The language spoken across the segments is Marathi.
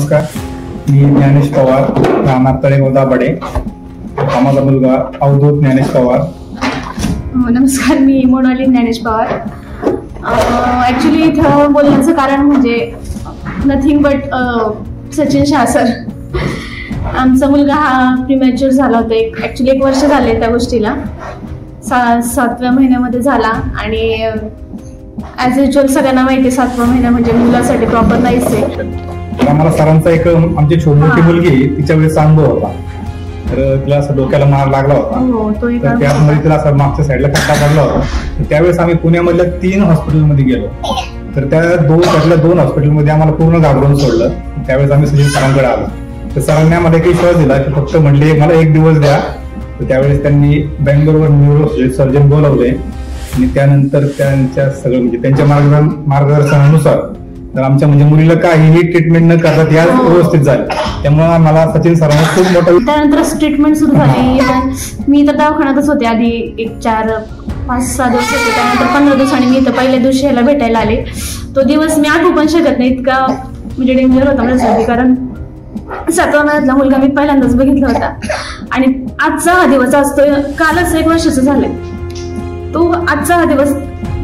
नमस्कार, मी ज्ञानेश पवार, राहणार तळेगाव दाभाडे. हा माझा मुलगा अवधूत ज्ञानेश पवार. नमस्कार, मी मोनाली ज्ञानेश पवार. ॲक्च्युली इथं बोलण्याचं कारण म्हणजे nothing but Sachin Shah sir. आमचा मुलगा हा प्रीमॅच्युअर झाला होता. ॲक्च्युली 1 वर्ष झाले त्या गोष्टीला. 7व्या महिन्यामध्ये झाला आणि ॲज युज्युअल सगळ्यांना माहिती आहे 7वा महिना म्हणजे मुलासाठी प्रॉपर नाहीच आहे. आम्हाला सरांचा एक आमची छोटी मुलगी तिच्या वेळेस अनुभव होता. तर तिला असं डोक्याला मार लागला होता. त्यामुळे तिला असं मागच्या साईडला खड्डा पडला होता. त्यावेळेस आम्ही पुण्यामधल्या 3 हॉस्पिटलमध्ये गेलो. तर त्यातल्या 2 हॉस्पिटलमध्ये आम्हाला पूर्ण घाबरून सोडलं. त्यावेळेस आम्ही सचिन सरांकडे आलो. तर सरांनी आम्हाला एक विश्वास दिला की फक्त म्हणले मला 1 दिवस द्या. तर त्यावेळेस त्यांनी बँगलोरवर न्यूरो सर्जन बोलवले आणि त्यानंतर त्यांच्या सगळं म्हणजे त्यांच्या मार्गदर्शनानुसार तर आमच्या म्हणजे मुलीला काहीही ट्रीटमेंट न करता या व्यवस्थित झाली. त्यामुळे आम्हाला सचिन सरांना खूप मोठं. त्यानंतर ट्रीटमेंट सुरू झाली. मी तर दवाखान्यातच होते आधी 5-6 दिवस होते. त्यानंतर 15 दिवसांनी मी इथं पहिल्या दिवशी ह्याला भेटायला आले. तो दिवस मी आठवू पण शकत नाही, इतका म्हणजे डेंजर होता माझ्यासाठी. कारण 7व्या महिन्यातला मुलगा मी पहिल्यांदाच बघितला होता आणि आजचा हा दिवस असतो. कालच 1 वर्षाचं झालंय. तो आजचा हा दिवस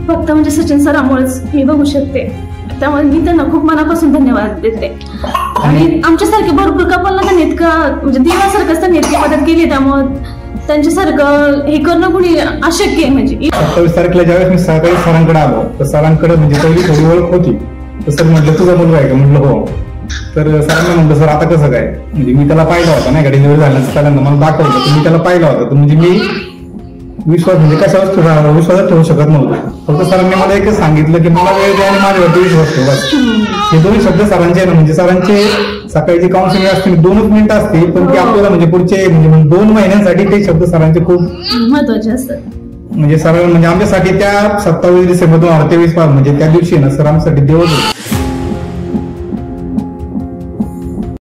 फक्त म्हणजे सचिन सरांमुळेच मी बघू शकते. त्यामुळे मी त्यांना खूप मनापासून धन्यवाद देते. आणि आमच्यासारखे भरपूर कपलला त्यांनी इतकं म्हणजे देवासारखंच त्यांनी इतकी मदत केली. त्यामुळे त्यांच्यासारखं हे करणं कुणी अशक्य आहे. म्हणजे 27 तारखेला ज्यावेळेस मी सकाळी सरांकडे आलो तर सरांकडे म्हणजे पहिली थोडी ओळख होती. तर सर म्हटलं तुझा मुलगा आहे का? म्हटलं हो. तर सरांनी म्हटलं सर आता कसं काय? म्हणजे मी त्याला पाहिला होता नाही का, डिलिव्हरी झाल्यानंतर पहिल्यांदा मला दाखवलं तर मी त्याला पाहिला होता. तर म्हणजे मी विश्वास म्हणजे कशावर विश्वासात ठेवू शकत नव्हतं. फक्त सरांनी मला एकच सांगितलं की मला वेळ द्या आणि माझ्यावरती विश्वास ठेवा. हे 2 शब्द सरांचे ना म्हणजे सरांचे सकाळी जी काउन्सिलिंग असते 2च मिनिटं असते पण ती आपल्याला म्हणजे पुढचे म्हणजे 2 महिन्यांसाठी ते शब्द सरांचे खूप महत्वाचे असतात. म्हणजे सर म्हणजे आमच्यासाठी त्या 27 डिसेंबर 2023 म्हणजे त्या दिवशी ना सर आमच्यासाठी देवच.